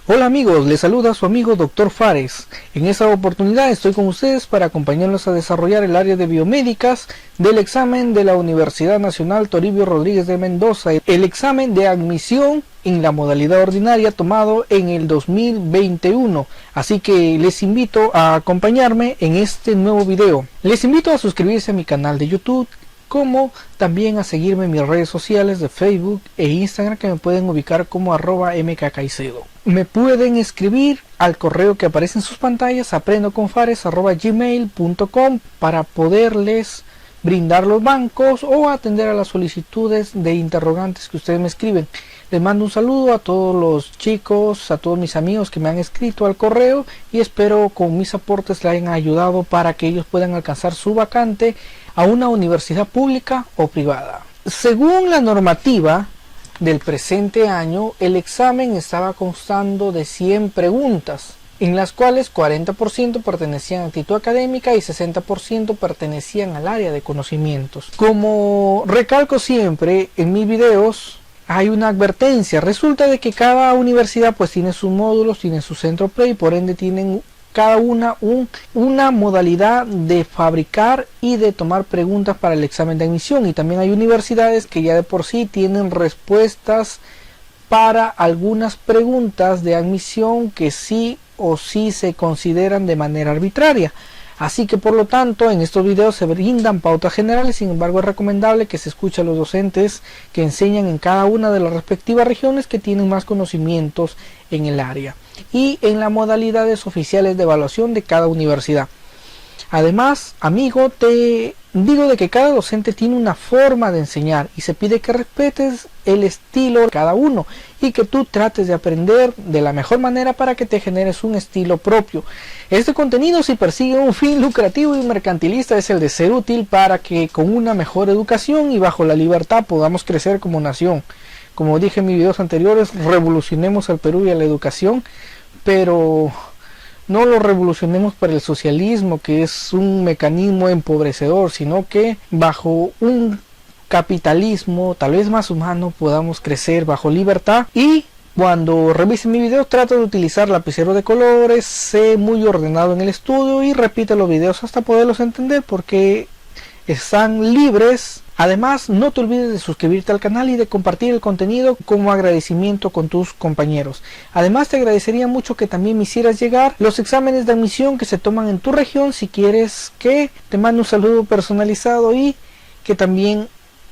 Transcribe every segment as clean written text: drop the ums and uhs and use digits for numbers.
Hola amigos, les saluda su amigo Dr. Fares. En esta oportunidad estoy con ustedes para acompañarlos a desarrollar el área de biomédicas del examen de la Universidad Nacional Toribio Rodríguez de Mendoza, el examen de admisión en la modalidad ordinaria tomado en el 2021. Así que les invito a acompañarme en este nuevo video. Les invito a suscribirse a mi canal de YouTube, como también a seguirme en mis redes sociales de Facebook e Instagram, que me pueden ubicar como @mkkcaicedo. Me pueden escribir al correo que aparece en sus pantallas, aprendoconfares@gmail.com, para poderles brindar los bancos o atender a las solicitudes de interrogantes que ustedes me escriben. Les mando un saludo a todos los chicos, a todos mis amigos que me han escrito al correo, y espero con mis aportes les hayan ayudado para que ellos puedan alcanzar su vacante a una universidad pública o privada. Según la normativa del presente año, el examen estaba constando de 100 preguntas, en las cuales 40% pertenecían a actitud académica y 60% pertenecían al área de conocimientos. Como recalco siempre en mis videos, hay una advertencia. Resulta de que cada universidad pues tiene sus módulos, tiene su centro pre, y por ende tienen cada una modalidad de fabricar y de tomar preguntas para el examen de admisión. Y también hay universidades que ya de por sí tienen respuestas para algunas preguntas de admisión que sí o sí se consideran de manera arbitraria. Así que por lo tanto en estos videos se brindan pautas generales. Sin embargo, es recomendable que se escuche a los docentes que enseñan en cada una de las respectivas regiones, que tienen más conocimientos en el área y en las modalidades oficiales de evaluación de cada universidad. Además, amigo, te digo de que cada docente tiene una forma de enseñar y se pide que respetes el estilo de cada uno y que tú trates de aprender de la mejor manera para que te generes un estilo propio. Este contenido, si persigue un fin lucrativo y mercantilista, es el de ser útil para que con una mejor educación y bajo la libertad podamos crecer como nación. Como dije en mis videos anteriores, revolucionemos al Perú y a la educación, pero no lo revolucionemos para el socialismo, que es un mecanismo empobrecedor, sino que bajo un capitalismo tal vez más humano podamos crecer bajo libertad. Y cuando revisen mi video, trata de utilizar lapicero de colores, sé muy ordenado en el estudio y repite los videos hasta poderlos entender, porque están libres. Además, no te olvides de suscribirte al canal y de compartir el contenido como agradecimiento con tus compañeros. Además, te agradecería mucho que también me hicieras llegar los exámenes de admisión que se toman en tu región, si quieres que te mande un saludo personalizado y que también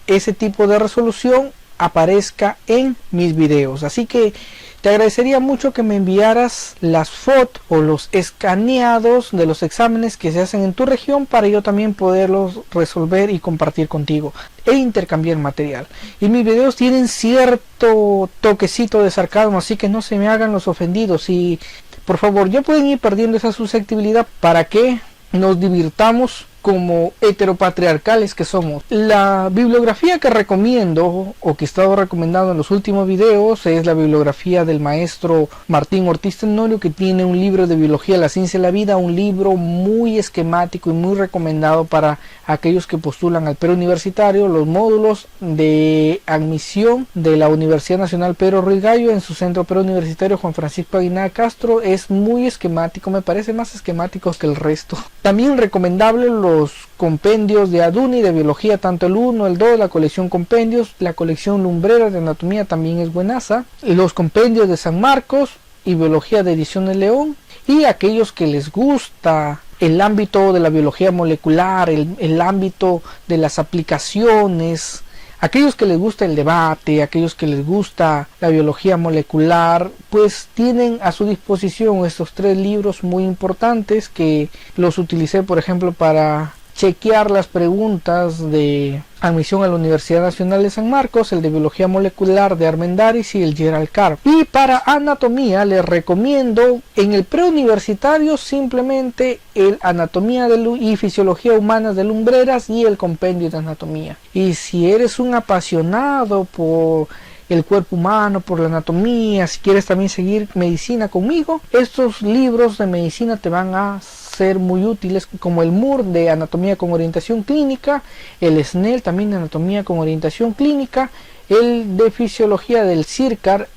ese tipo de resolución aparezca en mis videos. Así que te agradecería mucho que me enviaras las fotos o los escaneados de los exámenes que se hacen en tu región, para yo también poderlos resolver y compartir contigo e intercambiar material. Y mis videos tienen cierto toquecito de sarcasmo, así que no se me hagan los ofendidos y por favor ya pueden ir perdiendo esa susceptibilidad para que nos divirtamos como heteropatriarcales que somos. La bibliografía que recomiendo o que he estado recomendando en los últimos videos es la bibliografía del maestro Martín Ortiz Tenorio, que tiene un libro de biología, la ciencia de la vida, un libro muy esquemático y muy recomendado para aquellos que postulan al preuniversitario. Los módulos de admisión de la Universidad Nacional Pedro Ruiz Gallo en su centro preuniversitario Juan Francisco Aguinaga Castro es muy esquemático, me parece más esquemático que el resto. También recomendable los compendios de Aduni de biología, tanto el 1, el 2, la colección compendios, la colección lumbrera de anatomía también es buenaza, los compendios de San Marcos y biología de Ediciones León. Y aquellos que les gusta el ámbito de la biología molecular, el ámbito de las aplicaciones, aquellos que les gusta el debate, aquellos que les gusta la biología molecular, pues tienen a su disposición estos 3 libros muy importantes, que los utilicé por ejemplo para chequear las preguntas de admisión a la Universidad Nacional de San Marcos, el de biología molecular de Armendáriz y el Gerald Carp. Y para anatomía les recomiendo en el preuniversitario simplemente el anatomía y fisiología humanas de Lumbreras y el compendio de anatomía. Y si eres un apasionado por el cuerpo humano, por la anatomía, si quieres también seguir medicina conmigo, estos libros de medicina te van a ser muy útiles, como el MUR de anatomía con orientación clínica, el SNEL también de anatomía con orientación clínica, el de fisiología del CIRCAR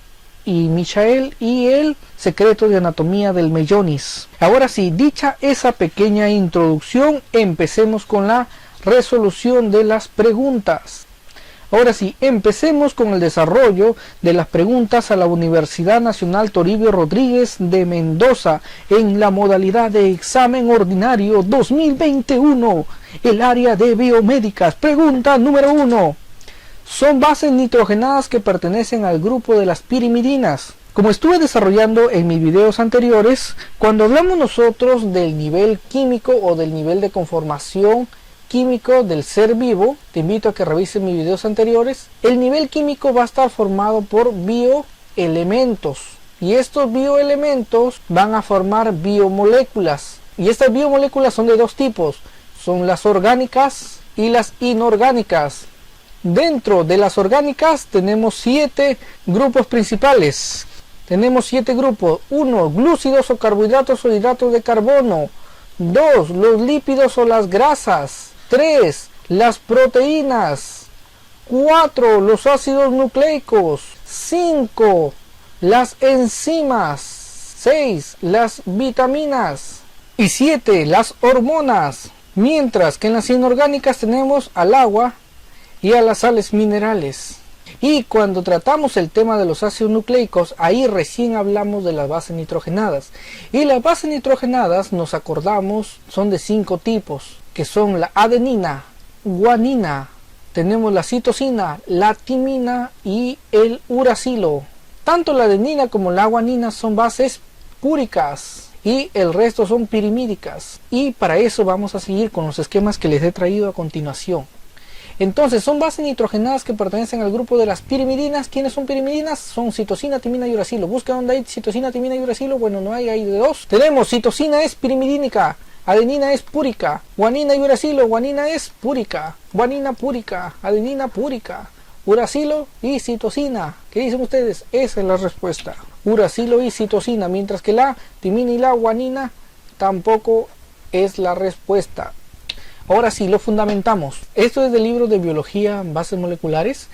y Michael y el secreto de anatomía del mellonis. Ahora sí, dicha esa pequeña introducción, empecemos con la resolución de las preguntas. Ahora sí, empecemos con el desarrollo de las preguntas a la Universidad Nacional Toribio Rodríguez de Mendoza en la modalidad de examen ordinario 2021, el área de biomédicas. Pregunta número 1. Son bases nitrogenadas que pertenecen al grupo de las pirimidinas. Como estuve desarrollando en mis videos anteriores, cuando hablamos nosotros del nivel químico o del nivel de conformación químico del ser vivo, te invito a que revises mis videos anteriores. El nivel químico va a estar formado por bioelementos y estos bioelementos van a formar biomoléculas, y estas biomoléculas son de dos tipos, son las orgánicas y las inorgánicas. Dentro de las orgánicas tenemos 7 grupos principales. Tenemos 7 grupos. 1. Glúcidos o carbohidratos o hidratos de carbono. 2. Los lípidos o las grasas. 3. Las proteínas. 4. Los ácidos nucleicos. 5. Las enzimas. 6. Las vitaminas. Y 7. Las hormonas. Mientras que en las inorgánicas tenemos al agua y a las sales minerales. Y cuando tratamos el tema de los ácidos nucleicos, ahí recién hablamos de las bases nitrogenadas. Y las bases nitrogenadas, nos acordamos, son de 5 tipos, que son la adenina, guanina, tenemos la citosina, la timina y el uracilo. Tanto la adenina como la guanina son bases púricas y el resto son pirimídicas. Y para eso vamos a seguir con los esquemas que les he traído a continuación. Entonces, son bases nitrogenadas que pertenecen al grupo de las pirimidinas. ¿Quiénes son pirimidinas? Son citosina, timina y uracilo. Busca dónde hay citosina, timina y uracilo. Bueno, no hay de 2. Tenemos citosina es pirimidínica, adenina es púrica, guanina y uracilo. Guanina es púrica, guanina púrica, adenina púrica, uracilo y citosina. ¿Qué dicen ustedes? Esa es la respuesta. Uracilo y citosina, mientras que la timina y la guanina tampoco es la respuesta. Ahora sí, lo fundamentamos. Esto es del libro de biología, bases moleculares.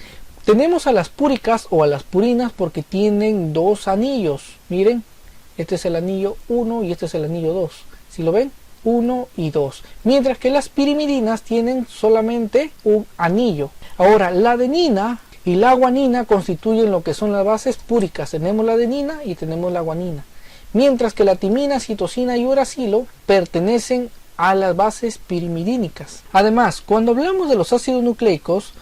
Tenemos a las púricas o a las purinas porque tienen 2 anillos. Miren, este es el anillo 1 y este es el anillo 2. ¿Sí lo ven? 1 y 2. Mientras que las pirimidinas tienen solamente un anillo. Ahora, la adenina y la guanina constituyen lo que son las bases púricas. Tenemos la adenina y tenemos la guanina. Mientras que la timina, citosina y uracilo pertenecen a las bases pirimidínicas. Además, cuando hablamos de los ácidos nucleicos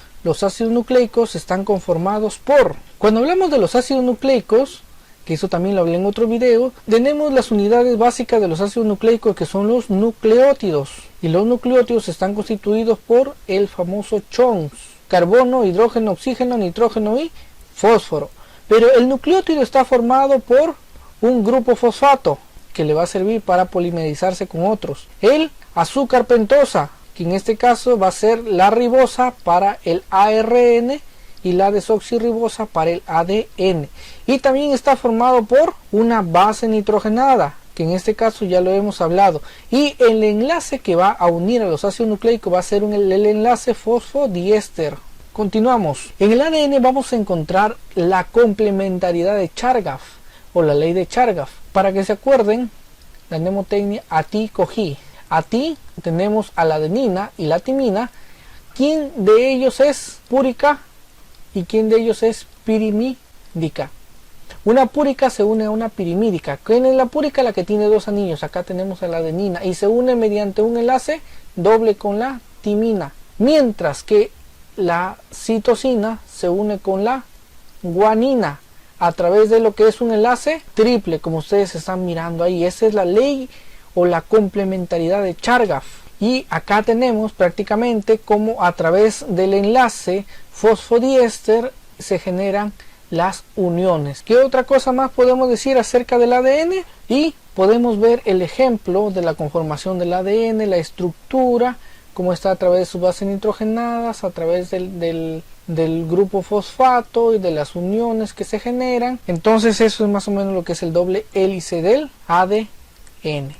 están conformados por... Cuando hablamos de los ácidos nucleicos, que eso también lo hablé en otro video, tenemos las unidades básicas de los ácidos nucleicos que son los nucleótidos. Y los nucleótidos están constituidos por el famoso CHONS: carbono, hidrógeno, oxígeno, nitrógeno y fósforo. Pero el nucleótido está formado por un grupo fosfato, que le va a servir para polimerizarse con otros. El azúcar pentosa, que en este caso va a ser la ribosa para el ARN y la desoxirribosa para el ADN. Y también está formado por una base nitrogenada, que en este caso ya lo hemos hablado. Y el enlace que va a unir a los ácidos nucleicos va a ser el enlace fosfodiéster. Continuamos. En el ADN vamos a encontrar la complementariedad de Chargaff o la ley de Chargaff. Para que se acuerden, la mnemotecnia ATI-COGI. ATI tenemos a la adenina y la timina. ¿Quién de ellos es púrica y quién de ellos es pirimídica? Una púrica se une a una pirimídica. ¿Quién es la púrica? La que tiene 2 anillos. Acá tenemos a la adenina y se une mediante un enlace doble con la timina. Mientras que la citosina se une con la guanina a través de lo que es un enlace triple, como ustedes están mirando ahí. Esa es la ley o la complementariedad de Chargaff. Y acá tenemos prácticamente como a través del enlace fosfodiéster se generan las uniones. ¿Qué otra cosa más podemos decir acerca del ADN? Y podemos ver el ejemplo de la conformación del ADN, la estructura, cómo está a través de sus bases nitrogenadas, a través del grupo fosfato y de las uniones que se generan. Entonces eso es más o menos lo que es el doble hélice del ADN.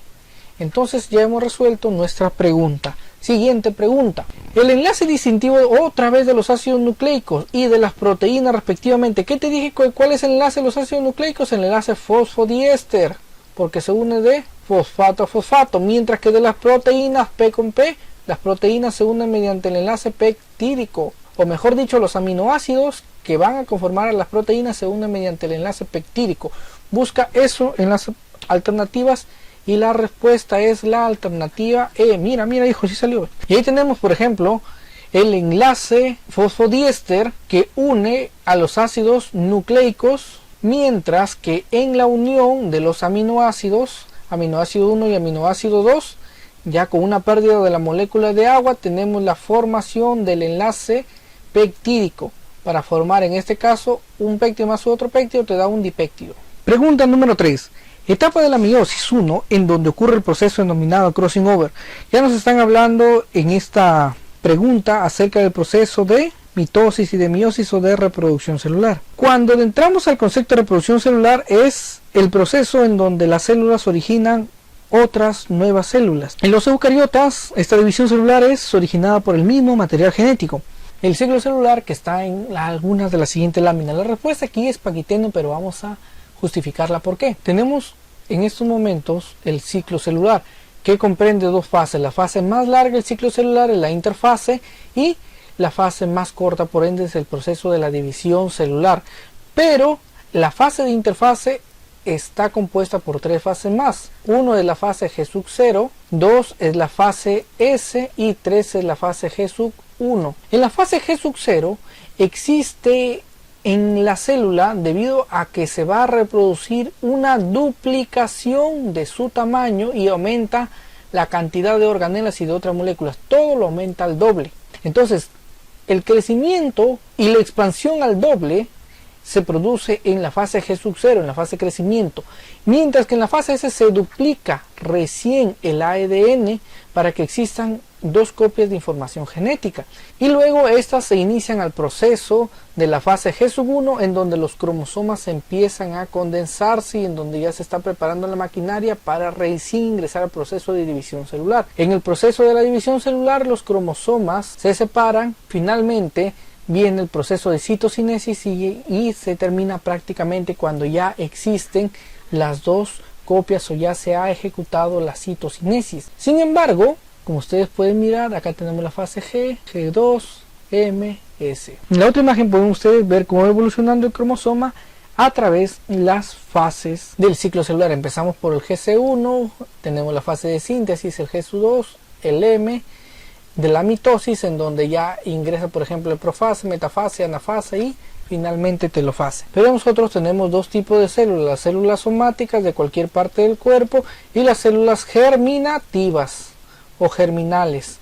Entonces ya hemos resuelto nuestra pregunta. Siguiente pregunta. El enlace distintivo otra vez de los ácidos nucleicos y de las proteínas respectivamente. ¿Qué te dije? ¿Cuál es el enlace de los ácidos nucleicos? El enlace fosfodiéster, porque se une de fosfato a fosfato, mientras que de las proteínas P con P, las proteínas se unen mediante el enlace peptídico, o mejor dicho, los aminoácidos que van a conformar a las proteínas se unen mediante el enlace peptídico. Busca eso en las alternativas y la respuesta es la alternativa E. Mira, hijo, sí salió. Y ahí tenemos, por ejemplo, el enlace fosfodiéster que une a los ácidos nucleicos, mientras que en la unión de los aminoácidos, aminoácido 1 y aminoácido 2, ya con una pérdida de la molécula de agua, tenemos la formación del enlace peptídico. Para formar en este caso un péptido más otro péptido te da un dipéptido. Pregunta número 3. Etapa de la meiosis 1, en donde ocurre el proceso denominado crossing over. Ya nos están hablando en esta pregunta acerca del proceso de mitosis y de meiosis o de reproducción celular. Cuando entramos al concepto de reproducción celular es el proceso en donde las células originan otras nuevas células. En los eucariotas, esta división celular es originada por el mismo material genético. El ciclo celular que está en algunas de las siguientes láminas. La respuesta aquí es paquiteno, pero vamos a justificarla por qué. Tenemos en estos momentos el ciclo celular que comprende dos fases. La fase más larga del ciclo celular es la interfase y la fase más corta, por ende, es el proceso de la división celular. Pero la fase de interfase está compuesta por tres fases más. Uno es la fase G sub 0, 2 es la fase S y 3 es la fase G sub 1. En la fase G sub 0 existe en la célula, debido a que se va a reproducir una duplicación de su tamaño y aumenta la cantidad de organelas y de otras moléculas, todo lo aumenta al doble. Entonces el crecimiento y la expansión al doble se produce en la fase G sub 0, en la fase de crecimiento, mientras que en la fase S se duplica recién el ADN para que existan dos copias de información genética, y luego estas se inician al proceso de la fase G sub 1, en donde los cromosomas empiezan a condensarse y en donde ya se está preparando la maquinaria para recién ingresar al proceso de división celular. En el proceso de la división celular los cromosomas se separan, finalmente viene el proceso de citocinesis y se termina prácticamente cuando ya existen las dos copias o ya se ha ejecutado la citocinesis. Sin embargo, como ustedes pueden mirar, acá tenemos la fase G, G2, M, S. En la otra imagen pueden ustedes ver cómo va evolucionando el cromosoma a través de las fases del ciclo celular. Empezamos por el GC1, tenemos la fase de síntesis, el G2, el M, de la mitosis, en donde ya ingresa por ejemplo el profase, metafase, anafase y finalmente telofase. Pero nosotros tenemos dos tipos de células: las células somáticas de cualquier parte del cuerpo y las células germinativas o germinales,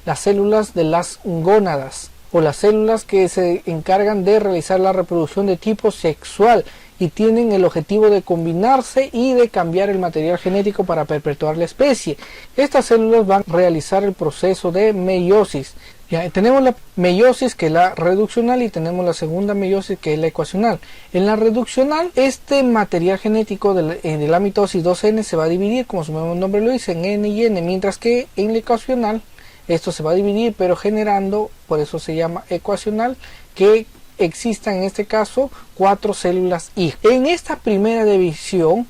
las células de las gónadas o las células que se encargan de realizar la reproducción de tipo sexual y tienen el objetivo de combinarse y de cambiar el material genético para perpetuar la especie. Estas células van a realizar el proceso de meiosis. Ya tenemos la meiosis, que es la reduccional, y tenemos la segunda meiosis, que es la ecuacional. En la reduccional, este material genético de la mitosis 2N se va a dividir, como su mismo nombre lo dice, en N y N, mientras que en la ecuacional esto se va a dividir, pero generando, por eso se llama ecuacional, que existan en este caso 4 células hija. En esta primera división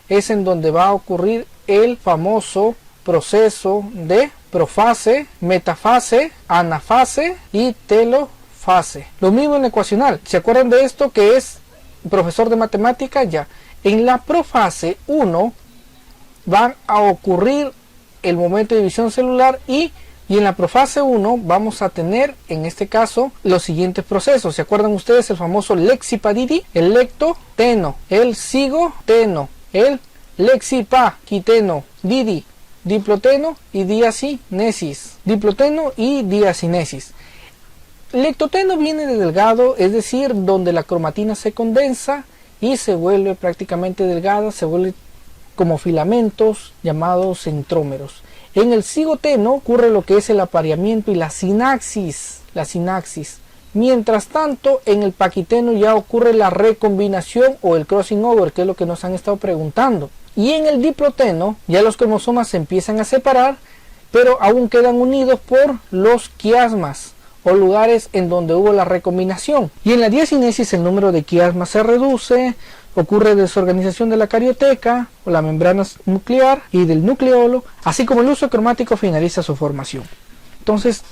es en donde va a ocurrir el famoso proceso de profase, metafase, anafase y telofase. Lo mismo en la ecuacional. ¿Se acuerdan de esto que es profesor de matemática? Ya. En la profase 1 van a ocurrir el momento de división celular y en la profase 1 vamos a tener en este caso los siguientes procesos. ¿Se acuerdan ustedes el famoso lexipadidi? El lectoteno, el cigoteno, el lexipaquiteno, didi, diploteno y diacinesis. Diploteno y diacinesis. Lectoteno viene de delgado, es decir, donde la cromatina se condensa y se vuelve prácticamente delgada, se vuelve como filamentos llamados centrómeros. En el cigoteno ocurre lo que es el apareamiento y la sinapsis. Mientras tanto, en el paquiteno ya ocurre la recombinación o el crossing over, que es lo que nos han estado preguntando. Y en el diploteno ya los cromosomas se empiezan a separar pero aún quedan unidos por los quiasmas o lugares en donde hubo la recombinación. Y en la diacinesis el número de quiasmas se reduce, ocurre desorganización de la carioteca o la membrana nuclear y del nucleolo, así como el uso cromático finaliza su formación. Entonces,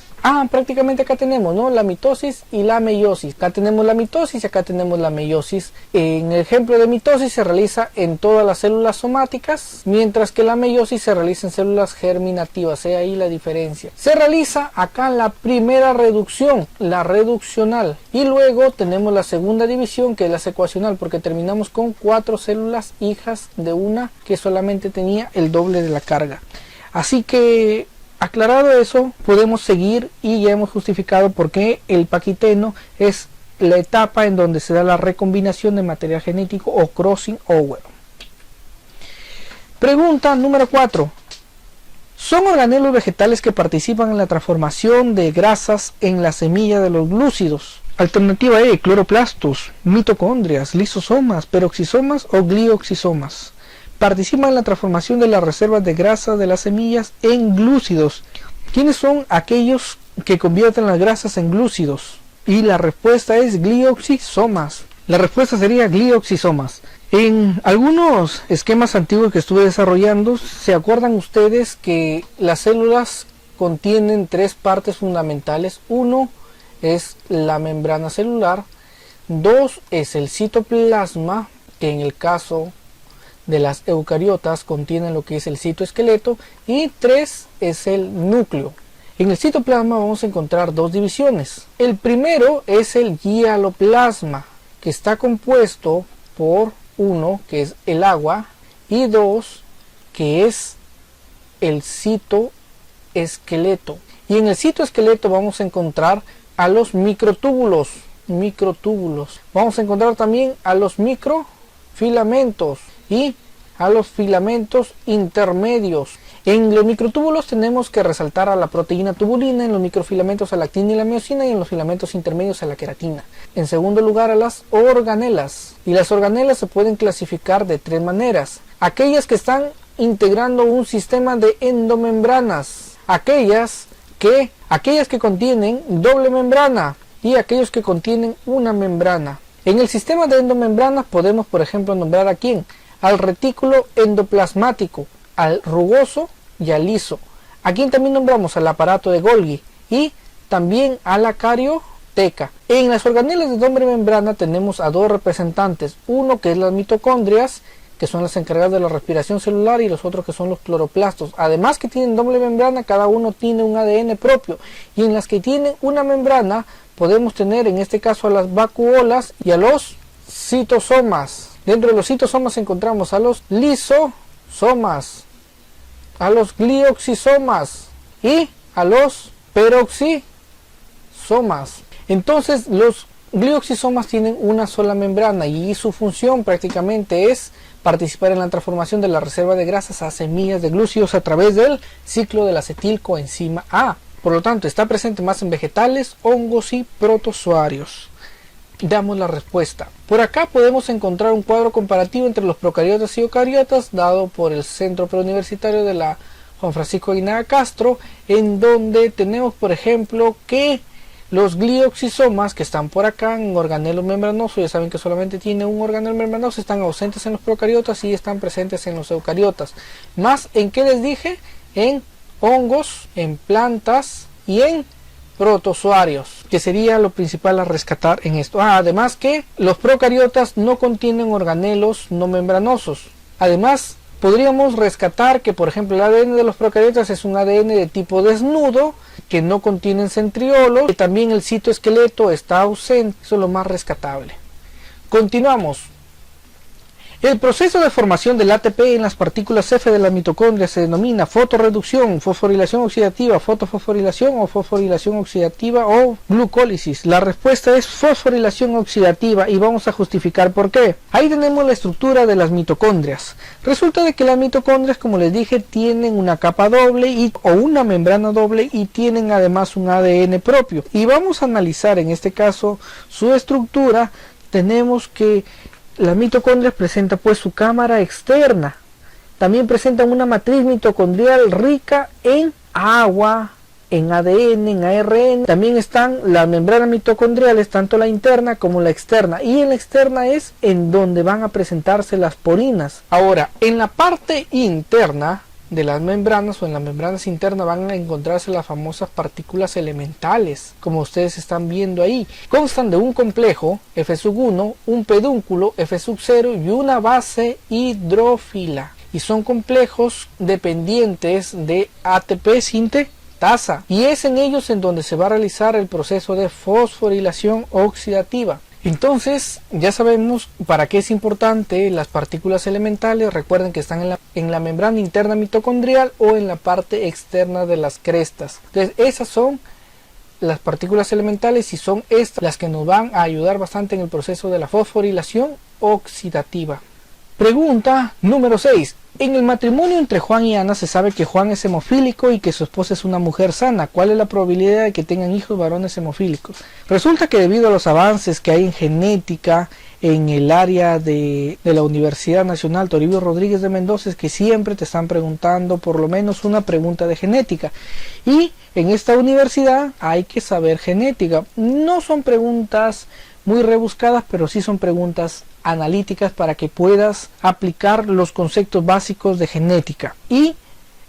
prácticamente acá tenemos, ¿no?, la mitosis y la meiosis. Acá tenemos la mitosis y acá tenemos la meiosis. En el ejemplo de mitosis se realiza en todas las células somáticas, mientras que la meiosis se realiza en células germinativas. Ahí la diferencia. Se realiza acá la primera reducción, la reduccional, y luego tenemos la segunda división, que es la secuacional, porque terminamos con 4 células hijas de una que solamente tenía el doble de la carga. Así que, aclarado eso, podemos seguir y ya hemos justificado por qué el paquiteno es la etapa en donde se da la recombinación de material genético o crossing over. Pregunta número 4. ¿Son organelos vegetales que participan en la transformación de grasas en la semilla de los glúcidos? Alternativa E, cloroplastos, mitocondrias, lisosomas, peroxisomas o glioxisomas. Participan en la transformación de las reservas de grasa de las semillas en glúcidos. ¿Quiénes son aquellos que convierten las grasas en glúcidos? Y la respuesta es glioxisomas. La respuesta sería glioxisomas. En algunos esquemas antiguos que estuve desarrollando, ¿se acuerdan ustedes que las células contienen 3 partes fundamentales? 1 es la membrana celular, 2 es el citoplasma, que en el caso de las eucariotas contienen lo que es el citoesqueleto, y 3 es el núcleo. En el citoplasma vamos a encontrar 2 divisiones. El primero es el hialoplasma, que está compuesto por 1, que es el agua, y 2, que es el citoesqueleto. Y en el citoesqueleto vamos a encontrar a los microtúbulos. Vamos a encontrar también a los microfilamentos y a los filamentos intermedios. En los microtúbulos tenemos que resaltar a la proteína tubulina, en los microfilamentos a la actina y la miosina, y en los filamentos intermedios a la queratina. En segundo lugar, a las organelas. Y las organelas se pueden clasificar de 3 maneras. Aquellas que están integrando un sistema de endomembranas, aquellas que contienen doble membrana y aquellos que contienen una membrana. En el sistema de endomembranas podemos, por ejemplo, nombrar a quién: al retículo endoplasmático, al rugoso y al liso. Aquí también nombramos al aparato de Golgi y también a la carioteca. En las organelas de doble membrana tenemos a 2 representantes, uno que es las mitocondrias, que son las encargadas de la respiración celular, y los otros que son los cloroplastos. Además que tienen doble membrana, cada uno tiene un ADN propio, y en las que tienen una membrana podemos tener en este caso a las vacuolas y a los citosomas. Dentro de los citosomas encontramos a los lisosomas, a los glioxisomas y a los peroxisomas. Entonces los glioxisomas tienen una sola membrana y su función prácticamente es participar en la transformación de la reserva de grasas a semillas de glúcidos a través del ciclo de la acetilcoenzima A. Por lo tanto, está presente más en vegetales, hongos y protozoarios. Damos la respuesta. Por acá podemos encontrar un cuadro comparativo entre los procariotas y eucariotas dado por el Centro Preuniversitario de la Juan Francisco Aguinaga Castro, en donde tenemos, por ejemplo, que los glioxisomas, que están por acá en organelos membranosos, ya saben que solamente tiene un organelo membranoso, están ausentes en los procariotas y están presentes en los eucariotas. Más, ¿en qué les dije? En hongos, en plantas y en protozoarios, que sería lo principal a rescatar en esto. Además que los procariotas no contienen organelos no membranosos. Además, podríamos rescatar que, por ejemplo, el ADN de los procariotas es un ADN de tipo desnudo, que no contienen centriolos, y también el citoesqueleto está ausente. Eso es lo más rescatable. Continuamos. El proceso de formación del ATP en las partículas F de la mitocondria se denomina fotorreducción, fosforilación oxidativa, fotofosforilación o fosforilación oxidativa o glucólisis. La respuesta es fosforilación oxidativa y vamos a justificar por qué. Ahí tenemos la estructura de las mitocondrias. Resulta de que las mitocondrias, como les dije, tienen una capa doble o una membrana doble y tienen además un ADN propio. Y vamos a analizar en este caso su estructura. Tenemos que la mitocondria presenta pues su cámara externa. También presentan una matriz mitocondrial rica en agua, en ADN, en ARN. También están las membranas mitocondriales, tanto la interna como la externa. Y en la externa es en donde van a presentarse las porinas. Ahora, en la parte interna de las membranas o en las membranas internas van a encontrarse las famosas partículas elementales, como ustedes están viendo ahí. Constan de un complejo F1, un pedúnculo F0 y una base hidrófila. Y son complejos dependientes de ATP sintetasa. Y es en ellos en donde se va a realizar el proceso de fosforilación oxidativa. Entonces ya sabemos para qué es importante las partículas elementales. Recuerden que están en la membrana interna mitocondrial o en la parte externa de las crestas. Entonces esas son las partículas elementales y son estas las que nos van a ayudar bastante en el proceso de la fosforilación oxidativa. Pregunta número 6. En el matrimonio entre Juan y Ana se sabe que Juan es hemofílico y que su esposa es una mujer sana. ¿Cuál es la probabilidad de que tengan hijos varones hemofílicos? Resulta que debido a los avances que hay en genética en el área de la Universidad Nacional Toribio Rodríguez de Mendoza, es que siempre te están preguntando por lo menos una pregunta de genética. Y en esta universidad hay que saber genética. No son preguntas muy rebuscadas, pero sí son preguntas analíticas para que puedas aplicar los conceptos básicos de genética. Y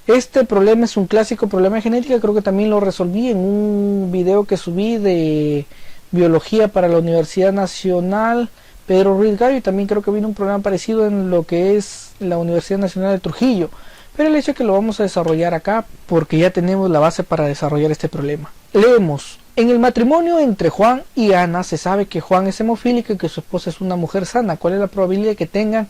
este problema es un clásico problema de genética, creo que también lo resolví en un video que subí de biología para la Universidad Nacional Pedro Ruiz Gallo, y también creo que vino un problema parecido en lo que es la Universidad Nacional de Trujillo, pero el hecho es que lo vamos a desarrollar acá porque ya tenemos la base para desarrollar este problema. Leemos: en el matrimonio entre Juan y Ana se sabe que Juan es hemofílico y que su esposa es una mujer sana. ¿Cuál es la probabilidad de que tengan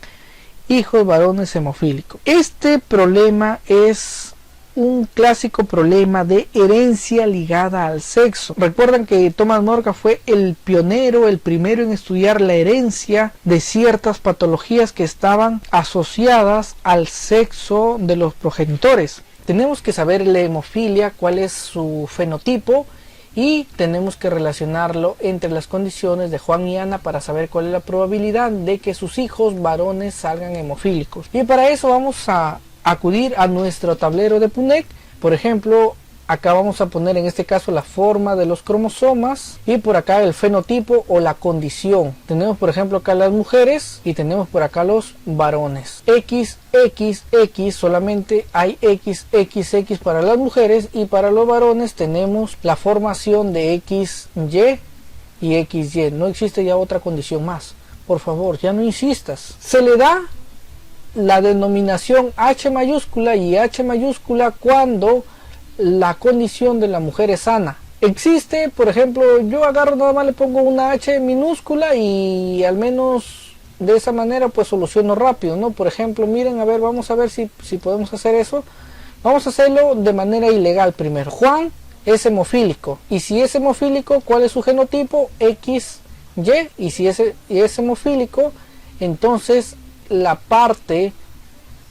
hijos varones hemofílicos? Este problema es un clásico problema de herencia ligada al sexo. Recuerdan que Thomas Morga fue el pionero, el primero en estudiar la herencia de ciertas patologías que estaban asociadas al sexo de los progenitores. Tenemos que saber la hemofilia, cuál es su fenotipo, y tenemos que relacionarlo entre las condiciones de Juan y Ana para saber cuál es la probabilidad de que sus hijos varones salgan hemofílicos. Y para eso vamos a acudir a nuestro tablero de Punnett. Por ejemplo, acá vamos a poner en este caso la forma de los cromosomas y por acá el fenotipo o la condición. Tenemos por ejemplo acá las mujeres y tenemos por acá los varones. XXX, solamente hay XXX para las mujeres, y para los varones tenemos la formación de XY y XY. No existe ya otra condición más. Por favor, ya no insistas. Se le da la denominación H mayúscula y H mayúscula cuando la condición de la mujer es sana. Existe, por ejemplo, yo agarro nada más, le pongo una H minúscula y al menos de esa manera pues soluciono rápido, ¿no? Por ejemplo, miren, a ver, vamos a ver si podemos hacer eso. Vamos a hacerlo de manera ilegal primero. Juan es hemofílico, y si es hemofílico, ¿cuál es su genotipo? XY, y si es hemofílico, entonces la parte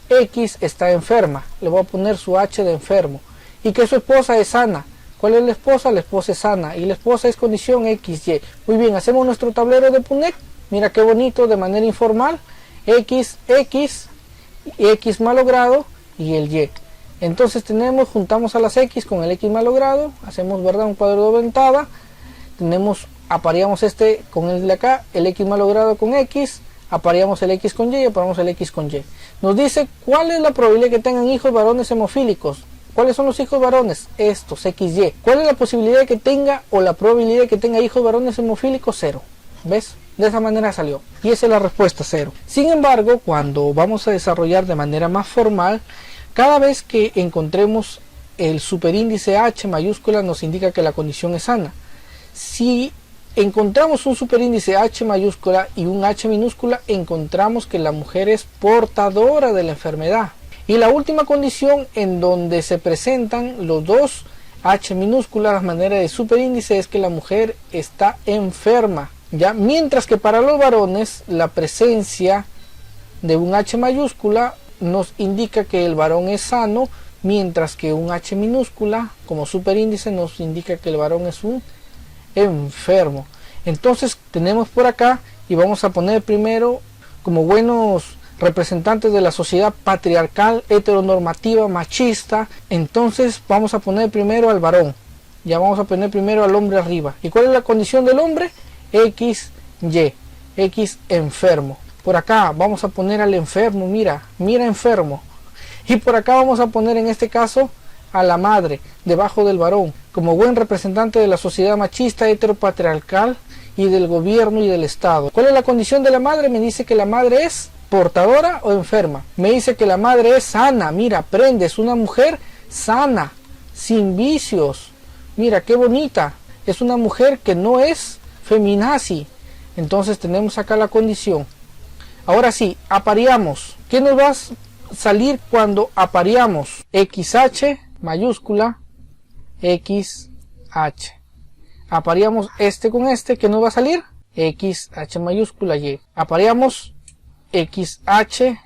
X está enferma, le voy a poner su H de enfermo, y que su esposa es sana. ¿Cuál es la esposa? La esposa es sana y la esposa es condición XY. Muy bien, hacemos nuestro tablero de Punnett. Mira qué bonito, de manera informal. X, X malogrado y el Y. Entonces juntamos a las X con el X malogrado, hacemos, ¿verdad?, un cuadro de ventada. Apareamos con el de acá, el X malogrado con X, apareamos el X con Y, apareamos el X con Y. Nos dice cuál es la probabilidad de que tengan hijos varones hemofílicos. ¿Cuáles son los hijos varones? Estos, XY. ¿Cuál es la posibilidad de que tenga, o la probabilidad de que tenga hijos varones hemofílicos? 0. ¿Ves? De esa manera salió. Y esa es la respuesta, 0. Sin embargo, cuando vamos a desarrollar de manera más formal, cada vez que encontremos el superíndice H mayúscula nos indica que la condición es sana. Si encontramos un superíndice H mayúscula y un H minúscula, encontramos que la mujer es portadora de la enfermedad. Y la última condición en donde se presentan los dos H minúsculas a manera de superíndice es que la mujer está enferma, ¿ya? Mientras que para los varones la presencia de un H mayúscula nos indica que el varón es sano, mientras que un H minúscula como superíndice nos indica que el varón es un enfermo. Entonces tenemos por acá, y vamos a poner primero, como buenos representantes de la sociedad patriarcal, heteronormativa, machista. Entonces vamos a poner primero al varón, ya vamos a poner primero al hombre arriba. ¿Y cuál es la condición del hombre? XY, X enfermo. Por acá vamos a poner al enfermo, mira enfermo. Y por acá vamos a poner en este caso a la madre debajo del varón, como buen representante de la sociedad machista, heteropatriarcal y del gobierno y del Estado. ¿Cuál es la condición de la madre? Me dice que la madre es portadora o enferma. Me dice que la madre es sana, mira, aprende, es una mujer sana, sin vicios. Mira qué bonita, es una mujer que no es feminazi. Entonces tenemos acá la condición. Ahora sí, apareamos. ¿Qué nos va a salir cuando apareamos? XH mayúscula, XH. Apareamos este con este, ¿qué nos va a salir? XH mayúscula Y. Apareamos XH,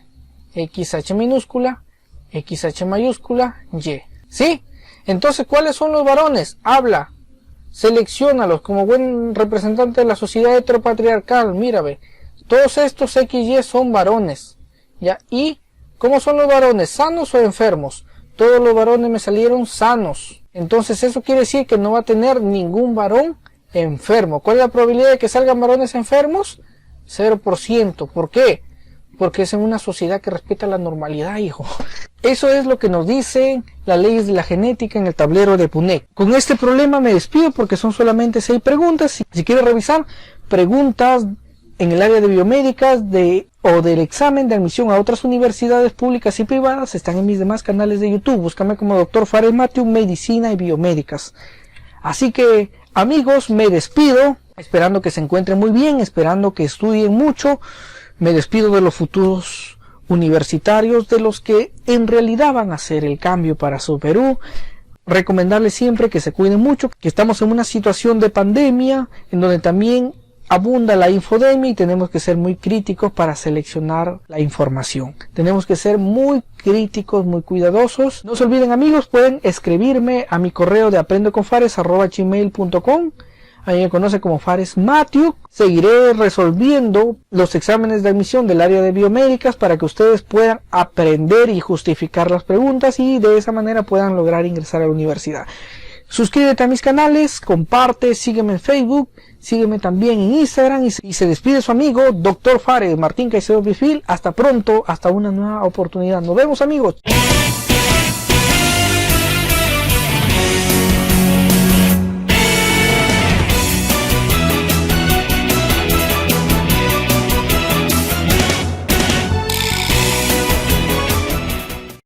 XH minúscula, XH mayúscula, Y. ¿Sí? Entonces, ¿cuáles son los varones? Habla, selecciónalos como buen representante de la sociedad heteropatriarcal. Mira, ve, todos estos XY son varones. ¿Ya? ¿Y cómo son los varones? ¿Sanos o enfermos? Todos los varones me salieron sanos. Entonces eso quiere decir que no va a tener ningún varón enfermo. ¿Cuál es la probabilidad de que salgan varones enfermos? 0%. ¿Por qué? Porque es en una sociedad que respeta la normalidad, hijo. Eso es lo que nos dicen las leyes de la genética en el tablero de Punnett. Con este problema me despido porque son solamente 6 preguntas. Si quieres revisar preguntas en el área de biomédicas o del examen de admisión a otras universidades públicas y privadas, están en mis demás canales de YouTube. Búscame como Dr. Fares Matthew, Medicina y Biomédicas. Así que, amigos, me despido, esperando que se encuentren muy bien, esperando que estudien mucho. Me despido de los futuros universitarios, de los que en realidad van a hacer el cambio para su Perú. Recomendarles siempre que se cuiden mucho, que estamos en una situación de pandemia, en donde también abunda la infodemia y tenemos que ser muy críticos para seleccionar la información. Tenemos que ser muy críticos, muy cuidadosos. No se olviden, amigos, pueden escribirme a mi correo de aprendoconfares@gmail.com. A mí me conoce como Fares Matthew. Seguiré resolviendo los exámenes de admisión del área de biomédicas para que ustedes puedan aprender y justificar las preguntas y de esa manera puedan lograr ingresar a la universidad. Suscríbete a mis canales, comparte, sígueme en Facebook, sígueme también en Instagram y se despide su amigo Dr. Fares Martín Caicedo Bifil. Hasta pronto, hasta una nueva oportunidad. Nos vemos, amigos.